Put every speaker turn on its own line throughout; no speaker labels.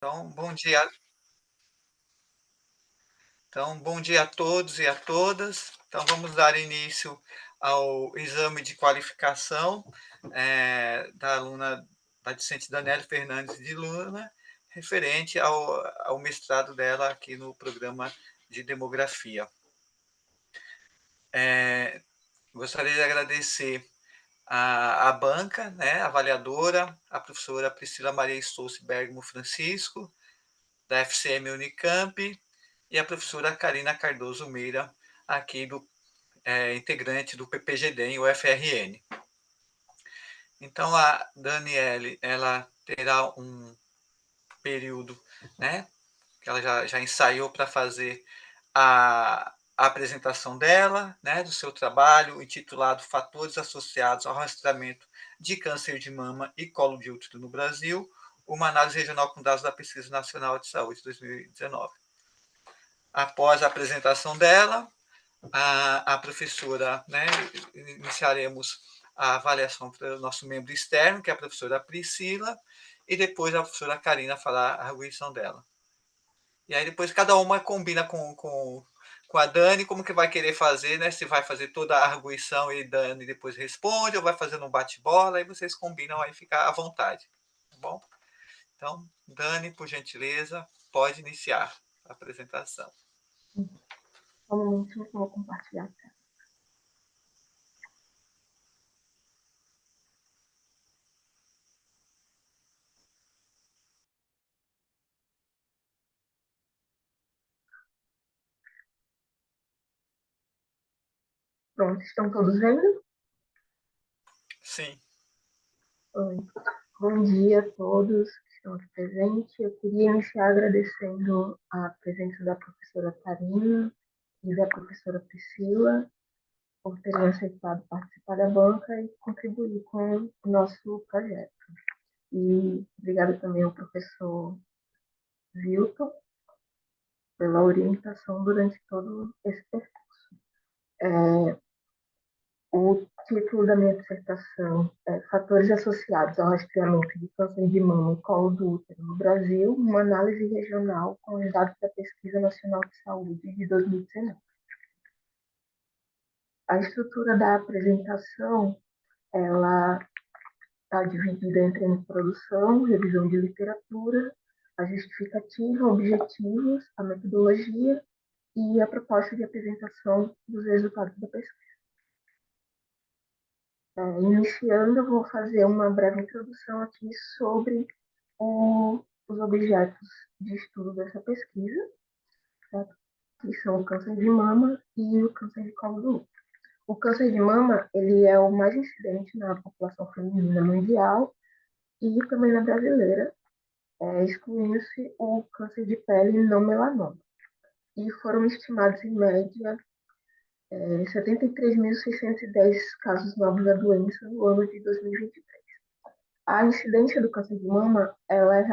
Então, bom dia a todos e a todas. Então, vamos dar início ao exame de qualificação da aluna, da discente Daniela Fernandes de Luna, referente ao mestrado dela aqui no programa de demografia. Gostaria de agradecer a banca, né, a avaliadora, a professora Priscila Maria Stolz Bergamo Francisco, da FCM Unicamp, e a professora Karina Cardoso Meira, aqui integrante do PPGD, o FRN. Então, a Daniele, ela terá um período, né, que ela já ensaiou para fazer a apresentação dela, né, do seu trabalho, intitulado Fatores Associados ao Rastreamento de Câncer de Mama e Colo de Útero no Brasil, uma análise regional com dados da Pesquisa Nacional de Saúde 2019. Após a apresentação dela, a professora, né, iniciaremos a avaliação para o nosso membro externo, que é a professora Priscila, e depois a professora Karina fará a arguição dela. E aí depois cada uma combina com a Dani como que vai querer fazer, né? Se vai fazer toda a arguição e Dani depois responde, ou vai fazer um bate-bola, aí vocês combinam, aí fica à vontade, tá bom? Então, Dani, por gentileza, pode iniciar a apresentação.
Só um momento, eu vou compartilhar. Pronto, estão todos vendo?
Sim.
Oi. Bom dia a todos que estão aqui presentes. Eu queria iniciar agradecendo a presença da professora Karina e da professora Priscila por terem aceitado participar da banca e contribuir com o nosso projeto. E obrigada também ao professor Wilton pela orientação durante todo esse percurso. O título da minha dissertação é Fatores associados ao rastreamento de câncer de mama e colo do útero no Brasil, uma análise regional com os dados da Pesquisa Nacional de Saúde de 2019. A estrutura da apresentação, ela está dividida entre a introdução, revisão de literatura, a justificativa, objetivos, a metodologia e a proposta de apresentação dos resultados da pesquisa. Iniciando, eu vou fazer uma breve introdução aqui sobre os objetos de estudo dessa pesquisa, certo? Que são o câncer de mama e o câncer de colo do útero. O câncer de mama ele é o mais incidente na população feminina mundial e também na brasileira, excluindo-se o câncer de pele não melanoma. E foram estimados, em média, 73.610 casos novos da doença no ano de 2023. A incidência do câncer de mama, ela é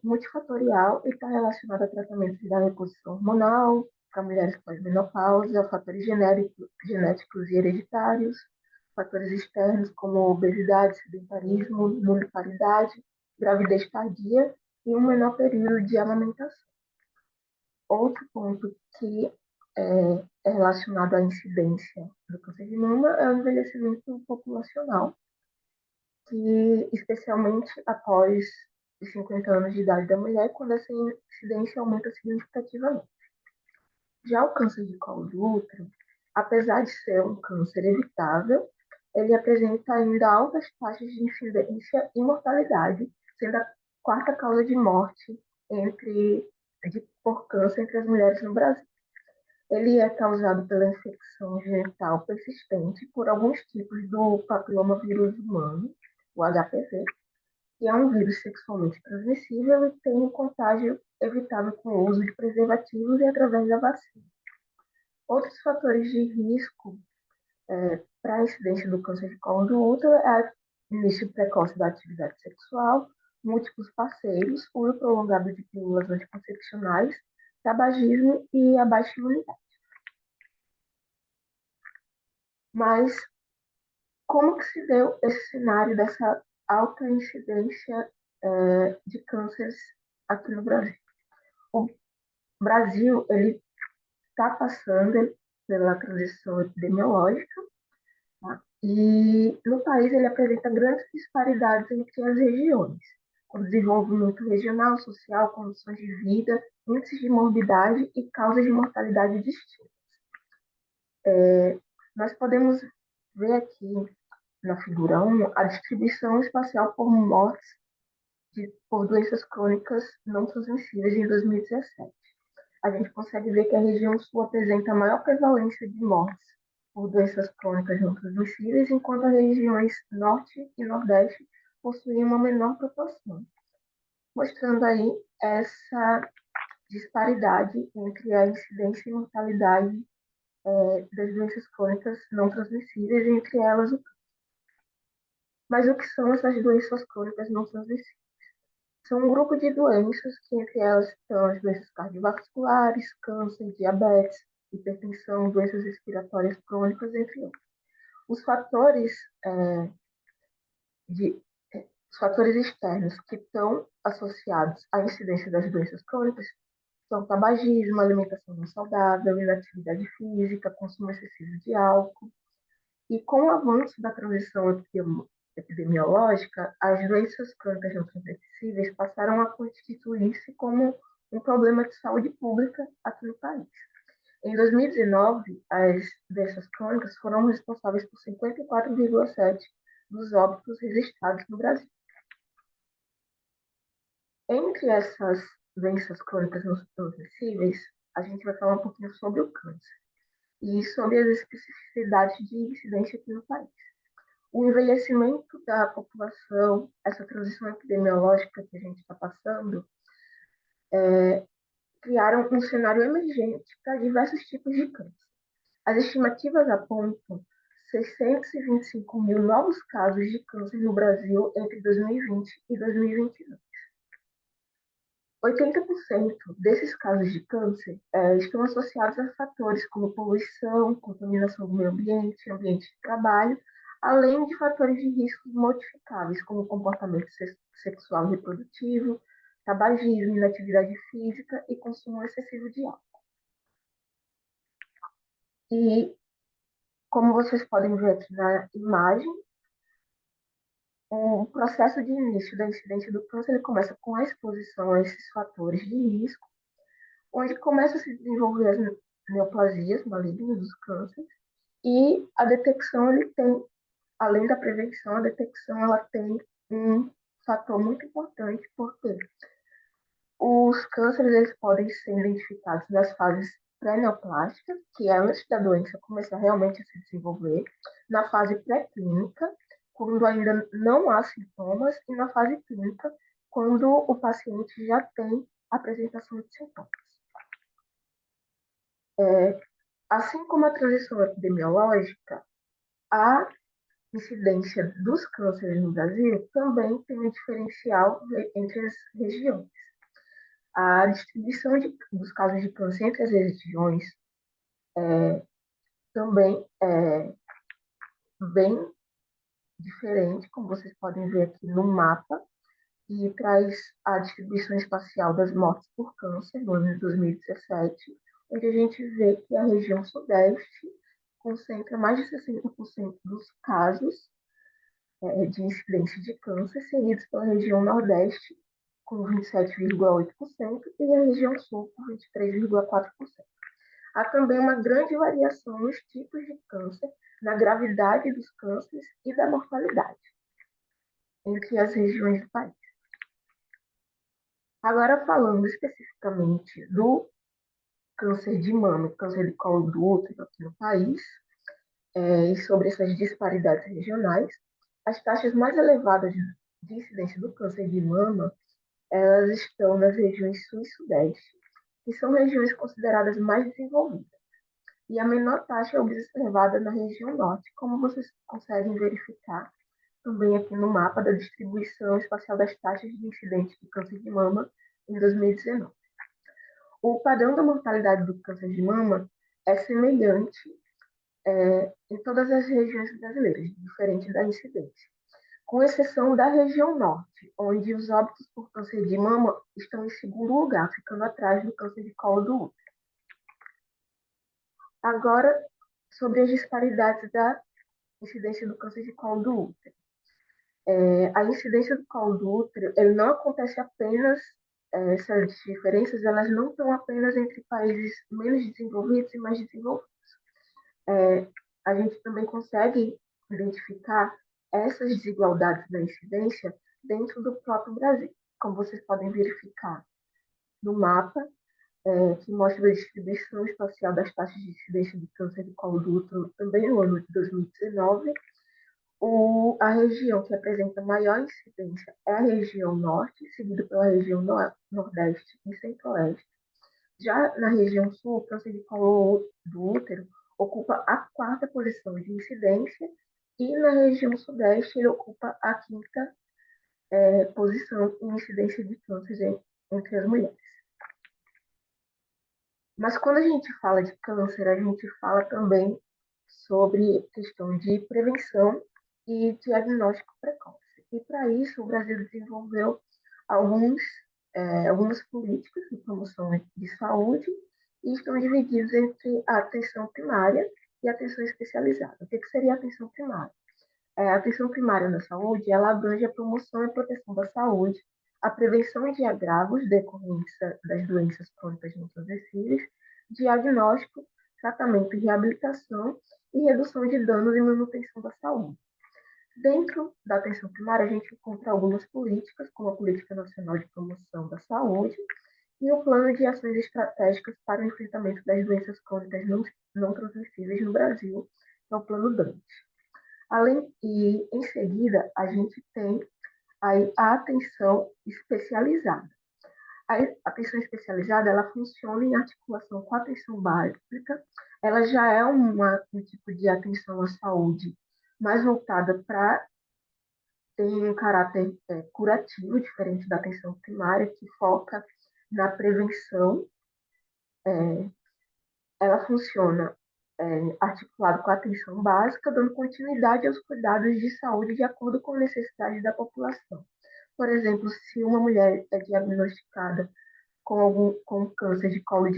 multifatorial e está relacionada a tratamentos da reposição hormonal, para mulheres pós-menopausa, fatores genéticos e hereditários, fatores externos como obesidade, sedentarismo, nulliparidade, gravidez tardia e um menor período de amamentação. Outro ponto que é relacionado à incidência do câncer de mama é o envelhecimento populacional, que especialmente após os 50 anos de idade da mulher, quando essa incidência aumenta significativamente. Já o câncer de colo do útero, apesar de ser um câncer evitável, ele apresenta ainda altas taxas de incidência e mortalidade, sendo a quarta causa de morte por câncer entre as mulheres no Brasil. Ele é causado pela infecção genital persistente por alguns tipos do papilomavírus humano, o HPV, que é um vírus sexualmente transmissível e tem um contágio evitável com o uso de preservativos e através da vacina. Outros fatores de risco para a incidência do câncer de colo do útero é o início precoce da atividade sexual, múltiplos parceiros, uso prolongado de pílulas anticoncepcionais, tabagismo e a baixa imunidade. Mas como que se deu esse cenário dessa alta incidência de cânceres aqui no Brasil. O Brasil, ele está passando pela transição epidemiológica, tá? E no país ele apresenta grandes disparidades entre as regiões, com desenvolvimento regional, social, condições de vida, índices de morbidade e causas de mortalidade distintas. Nós podemos ver aqui na figura 1 a distribuição espacial por mortes por doenças crônicas não transmissíveis em 2017. A gente consegue ver que a região sul apresenta a maior prevalência de mortes por doenças crônicas não transmissíveis, enquanto as regiões norte e nordeste possuem uma menor proporção, mostrando aí essa disparidade entre a incidência e mortalidade das doenças crônicas não transmissíveis, entre elas o câncer. Mas o que são essas doenças crônicas não transmissíveis? São um grupo de doenças que, entre elas, estão as doenças cardiovasculares, câncer, diabetes, hipertensão, doenças respiratórias crônicas, entre outros. Os fatores, é, de, os fatores externos que estão associados à incidência das doenças crônicas são tabagismo, alimentação não saudável, inatividade física, consumo excessivo de álcool. E com o avanço da transição epidemiológica, as doenças crônicas não transmissíveis passaram a constituir-se como um problema de saúde pública aqui no país. Em 2019, as doenças crônicas foram responsáveis por 54,7% dos óbitos registrados no Brasil. Entre essas doenças crônicas não transmissíveis, a gente vai falar um pouquinho sobre o câncer e sobre as especificidades de incidência aqui no país. O envelhecimento da população, essa transição epidemiológica que a gente está passando, criaram um cenário emergente para diversos tipos de câncer. As estimativas apontam 625 mil novos casos de câncer no Brasil entre 2020 e 2022. 80% desses casos de câncer estão associados a fatores como poluição, contaminação do meio ambiente, ambiente de trabalho, além de fatores de riscos modificáveis, como comportamento sexual e reprodutivo, tabagismo, inatividade física e consumo excessivo de álcool. E, como vocês podem ver aqui na imagem, o processo de início da incidência do câncer ele começa com a exposição a esses fatores de risco, onde começa a se desenvolver as neoplasias malignas dos cânceres, e a detecção, ele tem, além da prevenção, a detecção ela tem um fator muito importante, porque os cânceres eles podem ser identificados nas fases pré-neoplásticas, que é antes da doença começar realmente a se desenvolver, na fase pré-clínica, quando ainda não há sintomas, e na fase clínica, quando o paciente já tem apresentação de sintomas. Assim como a transição epidemiológica, a incidência dos cânceres no Brasil também tem um diferencial entre as regiões. A distribuição dos casos de câncer entre as regiões também é bem diferente, como vocês podem ver aqui no mapa, e traz a distribuição espacial das mortes por câncer no ano de 2017, onde a gente vê que a região sudeste concentra mais de 60% dos casos de incidência de câncer, seguidos pela região nordeste, com 27,8%, e a região sul, com 23,4%. Há também uma grande variação nos tipos de câncer, na gravidade dos cânceres e da mortalidade entre as regiões do país. Agora, falando especificamente do câncer de mama e câncer de colo do útero aqui no país, e sobre essas disparidades regionais, as taxas mais elevadas de incidência do câncer de mama, elas estão nas regiões sul e sudeste, que são regiões consideradas mais desenvolvidas. E a menor taxa é observada na região norte, como vocês conseguem verificar também aqui no mapa da distribuição espacial das taxas de incidência de câncer de mama em 2019. O padrão da mortalidade do câncer de mama é semelhante em todas as regiões brasileiras, diferente da incidência. com exceção da região norte, onde os óbitos por câncer de mama estão em segundo lugar, ficando atrás do câncer de colo do útero. Agora, sobre as disparidades da incidência do câncer de colo do útero. A incidência do colo do útero, ele não acontece apenas, essas diferenças, elas não estão apenas entre países menos desenvolvidos e mais desenvolvidos. A gente também consegue identificar essas desigualdades da incidência dentro do próprio Brasil, como vocês podem verificar no mapa, que mostra a distribuição espacial das taxas de incidência de câncer de colo do útero também no ano de 2019. A região que apresenta maior incidência é a região norte, seguida pela região nordeste e centro-oeste. Já na região sul, o câncer de colo do útero ocupa a quarta posição de incidência e na região sudeste ele ocupa a quinta posição em incidência de câncer entre as mulheres. Mas quando a gente fala de câncer, a gente fala também sobre questão de prevenção e diagnóstico precoce. E para isso, o Brasil desenvolveu algumas políticas de promoção de saúde e estão divididos entre a atenção primária e a atenção especializada. O que seria a atenção primária? A atenção primária na saúde, ela abrange a promoção e proteção da saúde, a prevenção de agravos decorrentes das doenças crônicas não transmissíveis, diagnóstico, tratamento e reabilitação e redução de danos e manutenção da saúde. Dentro da atenção primária, a gente encontra algumas políticas, como a Política Nacional de Promoção da Saúde e o Plano de Ações Estratégicas para o Enfrentamento das Doenças Crônicas não transmissíveis no Brasil, que é o Plano DANTE. Em seguida, a gente tem aí a atenção especializada. A atenção especializada, ela funciona em articulação com a atenção básica, ela já é um tipo de atenção à saúde mais voltada para ter um caráter curativo, diferente da atenção primária, que foca na prevenção. Ela funciona articulado com a atenção básica, dando continuidade aos cuidados de saúde de acordo com a necessidade da população. Por exemplo, se uma mulher é diagnosticada com câncer de colo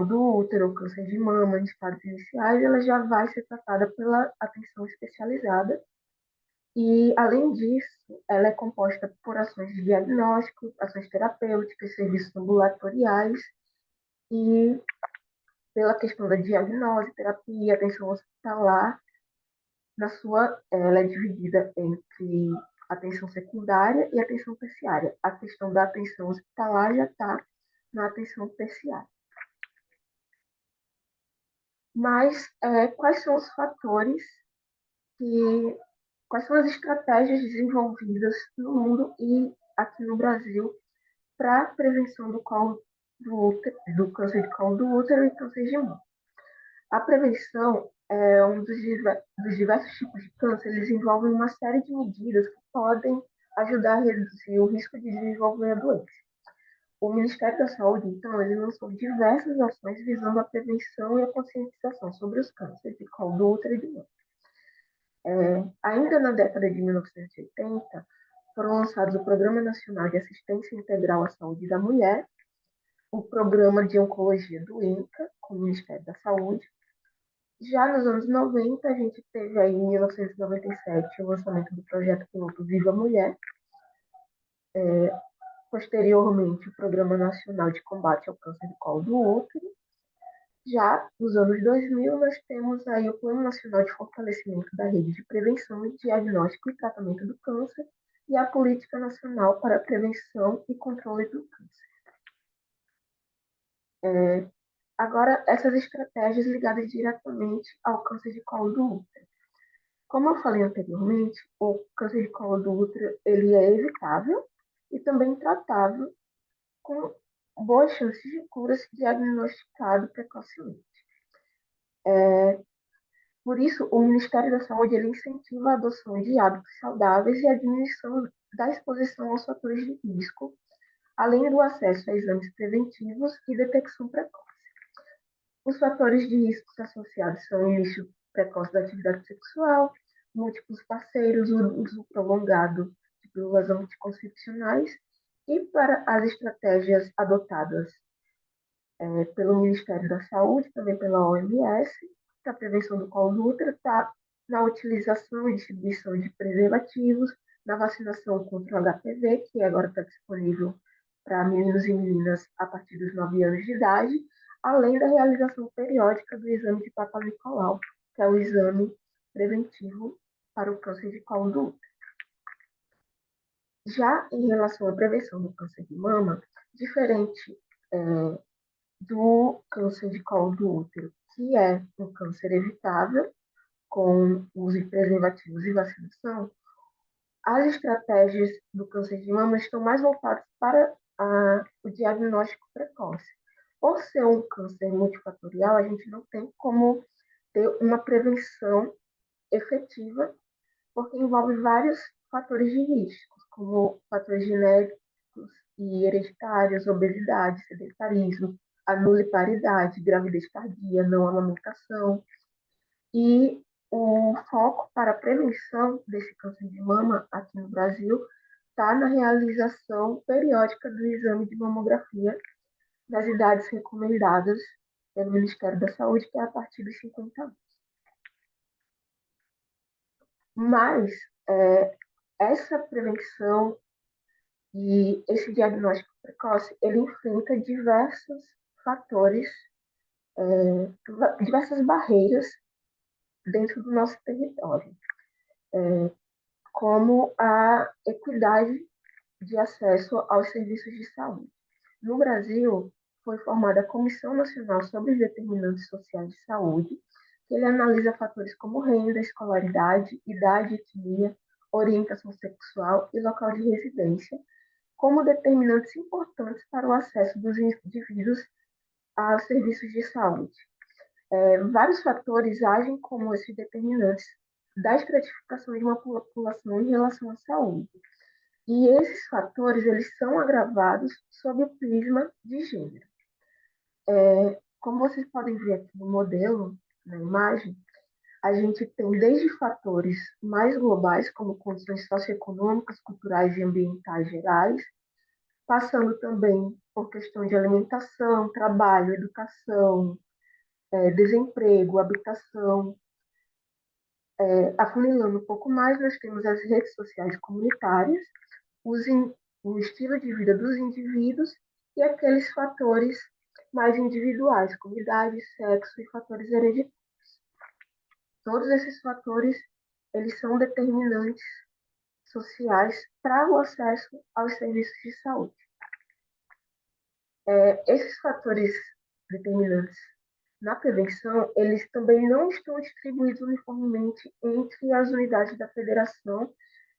do útero, câncer de mama, em estados iniciais, ela já vai ser tratada pela atenção especializada. E, além disso, ela é composta por ações de diagnóstico, ações terapêuticas, serviços ambulatoriais e pela questão da diagnose, terapia, atenção hospitalar. Ela é dividida entre atenção secundária e atenção terciária. A questão da atenção hospitalar já está na atenção terciária. Mas quais são os fatores quais são as estratégias desenvolvidas no mundo e aqui no Brasil para a prevenção do câncer de colo do útero e câncer de mama? A prevenção é dos diversos tipos de câncer, eles envolvem uma série de medidas que podem ajudar a reduzir o risco de desenvolver a doença. O Ministério da Saúde, então, ele lançou diversas ações visando a prevenção e a conscientização sobre os cânceres de colo do útero e de mama. Ainda na década de 1980, foram lançados o Programa Nacional de Assistência Integral à Saúde da Mulher, o Programa de Oncologia do INCA, com o Ministério da Saúde. Já nos anos 90, a gente teve aí, em 1997, o lançamento do projeto piloto Viva Mulher. Posteriormente, o Programa Nacional de Combate ao Câncer de Colo do Útero. Já nos anos 2000, nós temos aí o Plano Nacional de Fortalecimento da Rede de Prevenção, Diagnóstico e Tratamento do Câncer e a Política Nacional para a Prevenção e Controle do Câncer. Agora, essas estratégias ligadas diretamente ao câncer de colo do útero. Como eu falei anteriormente, o câncer de colo do útero ele é evitável e também tratável com boas chances de cura se diagnosticado precocemente. Por isso, o Ministério da Saúde ele incentiva a adoção de hábitos saudáveis e a diminuição da exposição aos fatores de risco, além do acesso a exames preventivos e detecção precoce. Os fatores de risco associados são o início precoce da atividade sexual, múltiplos parceiros, o uso prolongado de pílulas anticoncepcionais e para as estratégias adotadas pelo Ministério da Saúde, também pela OMS, para a prevenção do colo do útero, está na utilização e distribuição de preservativos, na vacinação contra o HPV, que agora está disponível para meninos e meninas a partir dos 9 anos de idade, além da realização periódica do exame de Papa Nicolau, que é o exame preventivo para o câncer de colo do útero. Já em relação à prevenção do câncer de mama, diferente do câncer de colo do útero, que é um câncer evitável com uso de preservativos e vacinação, as estratégias do câncer de mama estão mais voltadas para o diagnóstico precoce. Por ser um câncer multifatorial, a gente não tem como ter uma prevenção efetiva, porque envolve vários fatores de risco, como fatores genéticos e hereditários, obesidade, sedentarismo, a nulliparidade, gravidez tardia, não amamentação. E o foco para a prevenção desse câncer de mama aqui no Brasil está na realização periódica do exame de mamografia nas idades recomendadas pelo Ministério da Saúde, que é a partir dos 50 anos. Mas essa prevenção e esse diagnóstico precoce, ele enfrenta diversos fatores, diversas barreiras dentro do nosso território, como a equidade de acesso aos serviços de saúde. No Brasil, foi formada a Comissão Nacional sobre os Determinantes Sociais de Saúde, que ele analisa fatores como renda, escolaridade, idade, etnia, orientação sexual e local de residência, como determinantes importantes para o acesso dos indivíduos aos serviços de saúde. Vários fatores agem como esses determinantes da estratificação de uma população em relação à saúde. E esses fatores eles são agravados sob o prisma de gênero. Como vocês podem ver aqui no modelo, na imagem, a gente tem desde fatores mais globais, como condições socioeconômicas, culturais e ambientais gerais, passando também por questões de alimentação, trabalho, educação, desemprego, habitação. Afunilando um pouco mais, nós temos as redes sociais comunitárias, o estilo de vida dos indivíduos e aqueles fatores mais individuais, como idade, sexo e fatores hereditários. Todos esses fatores eles são determinantes sociais para o acesso aos serviços de saúde. Esses fatores determinantes na prevenção, eles também não estão distribuídos uniformemente entre as unidades da federação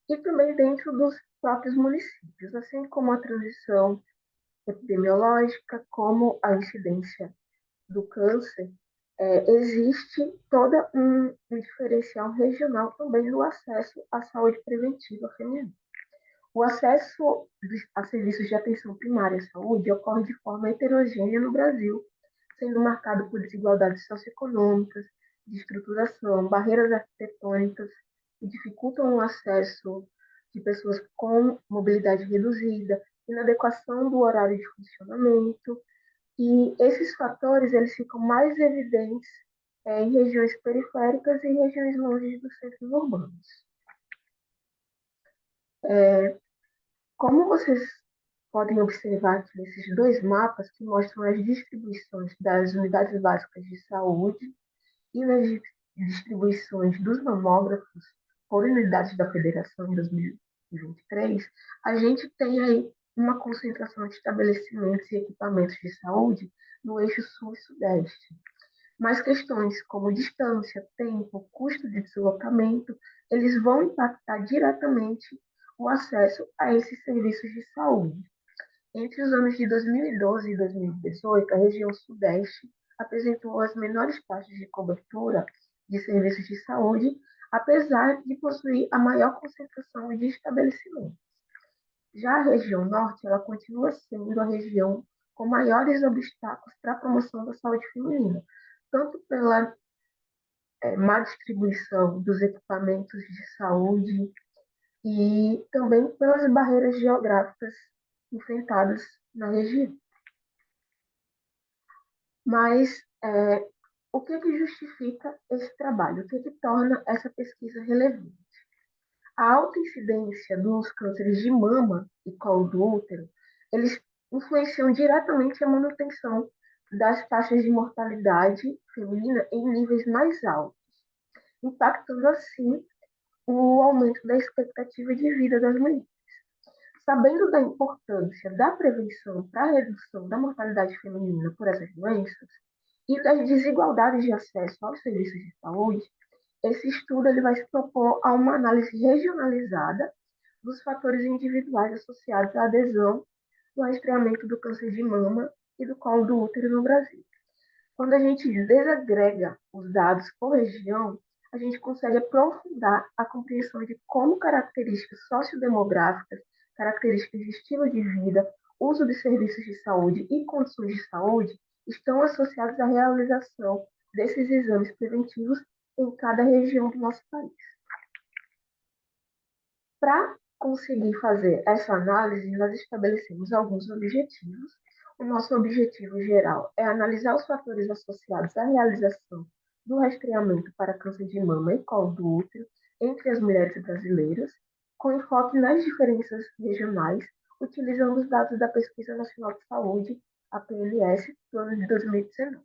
e também dentro dos próprios municípios, assim como a transição epidemiológica, como a incidência do câncer, existe todo um diferencial regional também no acesso à saúde preventiva feminina. O acesso a serviços de atenção primária à saúde ocorre de forma heterogênea no Brasil, sendo marcado por desigualdades socioeconômicas, de estruturação, barreiras arquitetônicas que dificultam o acesso de pessoas com mobilidade reduzida, inadequação do horário de funcionamento, e esses fatores eles ficam mais evidentes em regiões periféricas e regiões longe dos centros urbanos. Como vocês podem observar aqui nesses dois mapas que mostram as distribuições das unidades básicas de saúde e nas distribuições dos mamógrafos por unidades da Federação em 2023, a gente tem aí uma concentração de estabelecimentos e equipamentos de saúde no eixo sul e sudeste. Mas questões como distância, tempo, custo de deslocamento, eles vão impactar diretamente o acesso a esses serviços de saúde. Entre os anos de 2012 e 2018, a região Sudeste apresentou as menores taxas de cobertura de serviços de saúde, apesar de possuir a maior concentração de estabelecimentos. Já a região Norte, ela continua sendo a região com maiores obstáculos para a promoção da saúde feminina, tanto pela má distribuição dos equipamentos de saúde e também pelas barreiras geográficas enfrentadas na região. Mas o que justifica esse trabalho? O que torna essa pesquisa relevante? A alta incidência dos cânceres de mama e colo do útero, eles influenciam diretamente a manutenção das taxas de mortalidade feminina em níveis mais altos, impactando assim o aumento da expectativa de vida das mulheres. Sabendo da importância da prevenção para a redução da mortalidade feminina por essas doenças e das desigualdades de acesso aos serviços de saúde, esse estudo ele vai se propor a uma análise regionalizada dos fatores individuais associados à adesão do rastreamento do câncer de mama e do colo do útero no Brasil. Quando a gente desagrega os dados por região, a gente consegue aprofundar a compreensão de como características sociodemográficas, características de estilo de vida, uso de serviços de saúde e condições de saúde estão associados à realização desses exames preventivos em cada região do nosso país. Para conseguir fazer essa análise, nós estabelecemos alguns objetivos. O nosso objetivo geral é analisar os fatores associados à realização do rastreamento para câncer de mama e colo do útero entre as mulheres brasileiras, com enfoque nas diferenças regionais, utilizando os dados da Pesquisa Nacional de Saúde, a PNS, do ano de 2019.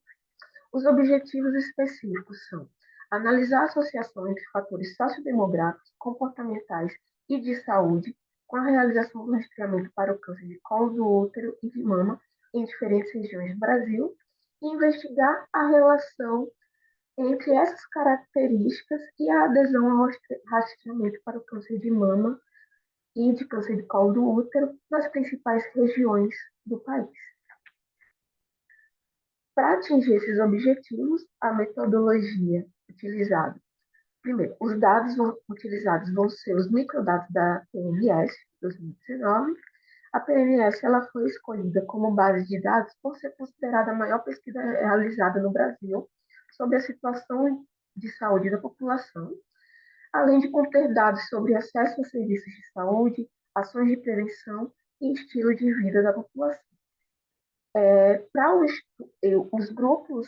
Os objetivos específicos são analisar a associação entre fatores sociodemográficos, comportamentais e de saúde com a realização do rastreamento para o câncer de colo do útero e de mama em diferentes regiões do Brasil e investigar a relação entre essas características e a adesão ao rastreamento para o câncer de mama e de câncer de colo do útero nas principais regiões do país. Para atingir esses objetivos, a metodologia utilizada. Primeiro, os dados utilizados vão ser os microdados da PNS 2019. A PNS ela foi escolhida como base de dados por ser considerada a maior pesquisa realizada no Brasil sobre a situação de saúde da população, além de conter dados sobre acesso a serviços de saúde, ações de prevenção e estilo de vida da população. Para os grupos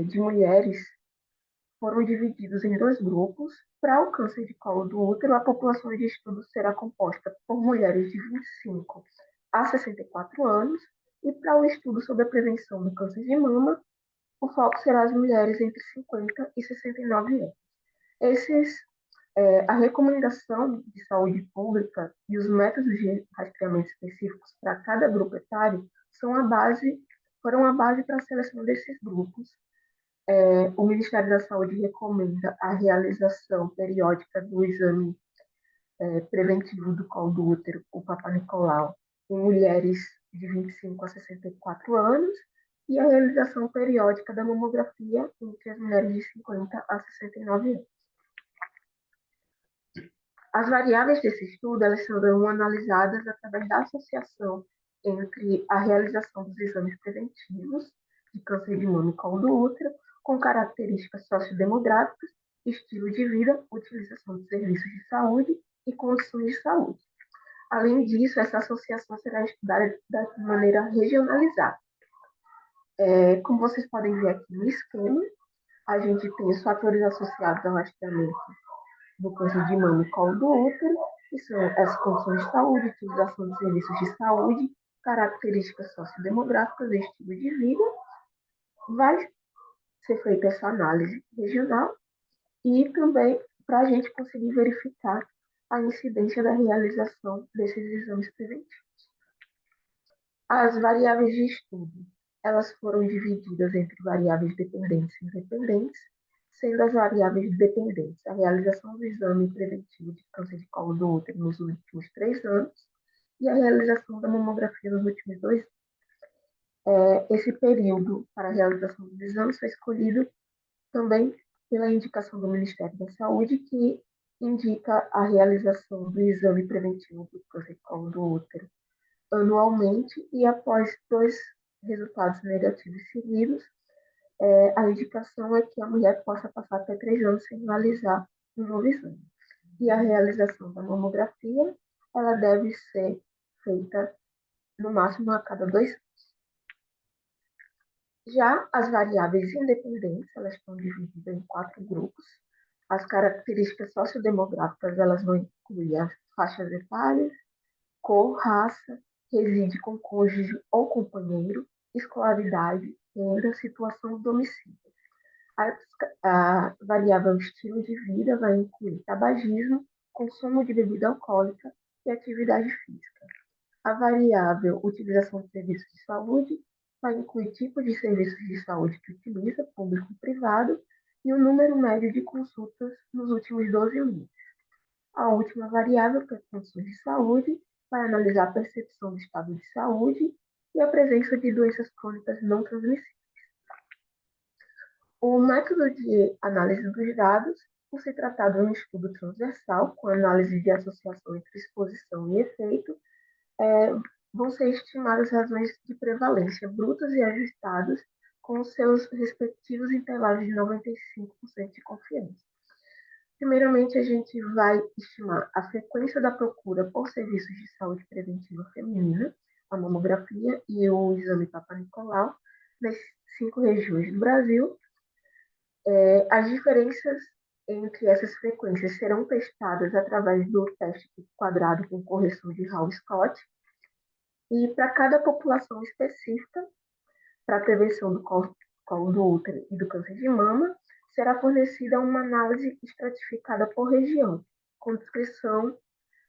de mulheres foram divididos em dois grupos. Para o câncer de colo do útero, a população de estudo será composta por mulheres de 25 a 64 anos, e para o estudo sobre a prevenção do câncer de mama, o foco será as mulheres entre 50 e 69 anos. A recomendação de saúde pública e os métodos de rastreamento específicos para cada grupo etário foram a base para a seleção desses grupos. O Ministério da Saúde recomenda a realização periódica do exame preventivo do colo do útero, o Papa Nicolau, em mulheres de 25 a 64 anos, e a realização periódica da mamografia entre as mulheres de 50 a 69 anos. As variáveis desse estudo elas serão analisadas através da associação entre a realização dos exames preventivos de câncer de mama e colo do útero, com características sociodemográficas, estilo de vida, utilização de serviços de saúde e condições de saúde. Além disso, essa associação será estudada de maneira regionalizada. Como vocês podem ver aqui no esquema, a gente tem os fatores associados ao rastreamento do câncer de mama e colo do útero, que são as condições de saúde, utilização de serviços de saúde, características sociodemográficas e estilo de vida. Vai ser feita essa análise regional e também para a gente conseguir verificar a incidência da realização desses exames preventivos. As variáveis de estudo, elas foram divididas entre variáveis dependentes e independentes, sendo as variáveis dependentes a realização do exame preventivo de câncer de colo do útero nos últimos 3 anos e a realização da mamografia nos últimos 2 anos. Esse período para a realização dos exames foi escolhido também pela indicação do Ministério da Saúde, que indica a realização do exame preventivo do câncer de colo do útero anualmente, e após 2 resultados negativos seguidos, A indicação é que a mulher possa passar até 3 anos sem realizar um novo exame. E a realização da mamografia, ela deve ser feita no máximo a cada 2 anos. Já as variáveis independentes, elas estão divididas em 4 grupos. As características sociodemográficas, elas vão incluir as faixas etárias, cor, raça, reside com cônjuge ou companheiro, escolaridade, renda, situação do domicílio. A variável estilo de vida vai incluir tabagismo, consumo de bebida alcoólica e atividade física. A variável utilização de serviços de saúde vai incluir tipo de serviços de saúde que utiliza, público e privado, e o número médio de consultas nos últimos 12 meses. A última variável, que é condições de saúde, vai analisar a percepção do estado de saúde e a presença de doenças crônicas não transmissíveis. O método de análise dos dados, por se tratar de um estudo transversal, com análise de associação entre exposição e efeito, vão ser estimadas razões de prevalência brutas e ajustadas com os seus respectivos intervalos de 95% de confiança. Primeiramente, a gente vai estimar a frequência da procura por serviços de saúde preventiva feminina, a mamografia e o exame Papa Nicolau, nas 5 regiões do Brasil. As diferenças entre essas frequências serão testadas através do teste quadrado com correção de Hall-Scott, e para cada população específica, para a prevenção do colo do útero e do câncer de mama, será fornecida uma análise estratificada por região, com descrição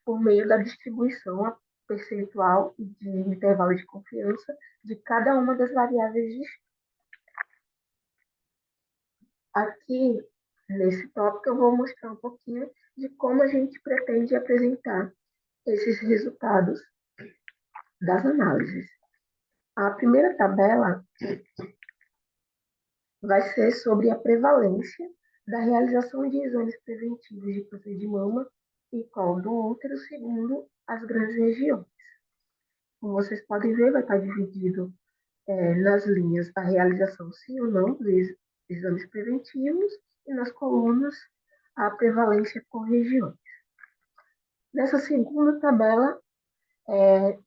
por meio da distribuição percentual e de intervalo de confiança de cada uma das variáveis de estudo. Aqui, nesse tópico, eu vou mostrar um pouquinho de como a gente pretende apresentar esses resultados das análises. A primeira tabela vai ser sobre a prevalência da realização de exames preventivos de câncer de mama e colo do útero segundo as grandes regiões. Como vocês podem ver, vai estar dividido nas linhas a realização sim ou não dos exames preventivos e nas colunas a prevalência por regiões. Nessa segunda tabela,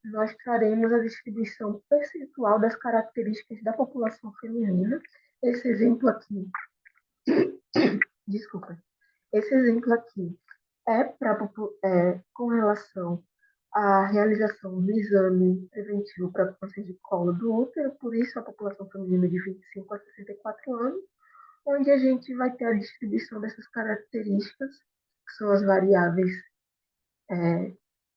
nós traremos a distribuição percentual das características da população feminina. Esse exemplo aqui, desculpa, esse exemplo aqui com relação à realização do exame preventivo para câncer de colo do útero, por isso a população feminina de 25 a 64 anos, onde a gente vai ter a distribuição dessas características, que são as variáveis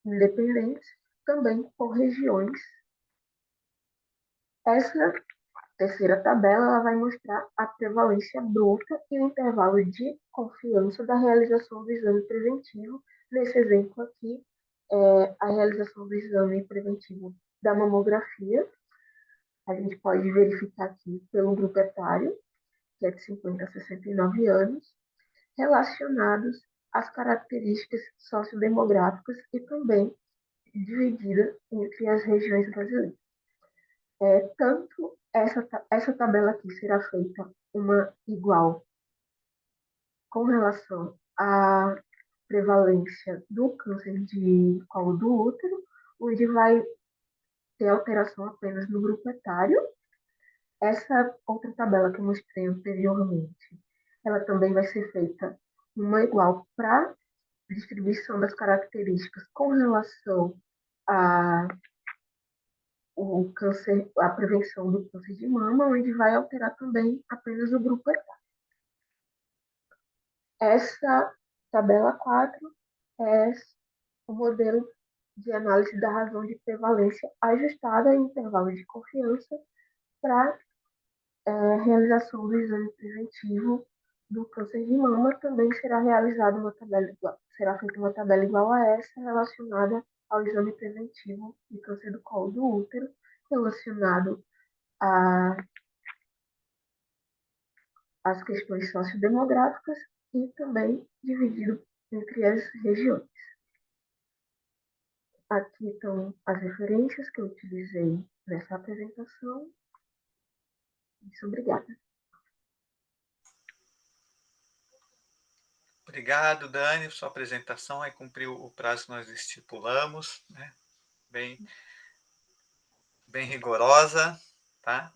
independentes, também por regiões. Essa terceira tabela ela vai mostrar a prevalência bruta e o intervalo de confiança da realização do exame preventivo. Nesse exemplo aqui, a realização do exame preventivo da mamografia. A gente pode verificar aqui pelo grupo etário, que é de 50 a 69 anos, relacionados às características sociodemográficas e também dividida entre as regiões brasileiras. Tanto essa tabela aqui será feita uma igual com relação à prevalência do câncer de colo do útero, onde vai ter alteração apenas no grupo etário. Essa outra tabela que eu mostrei anteriormente, ela também vai ser feita uma igual para distribuição das características com relação a o câncer, a prevenção do câncer de mama, onde vai alterar também apenas o grupo etário. Essa tabela 4 é o modelo de análise da razão de prevalência ajustada em intervalo de confiança para realização do exame preventivo do câncer de mama. Também será realizada uma tabela igual, será feita uma tabela igual a essa relacionada ao exame preventivo de câncer do colo do útero, relacionado às questões sociodemográficas e também dividido entre as regiões. Aqui estão as referências que eu utilizei nessa apresentação. Muito obrigada.
Obrigado, Dani, por sua apresentação. Aí cumpriu o prazo que nós estipulamos, né? Bem, bem rigorosa, tá?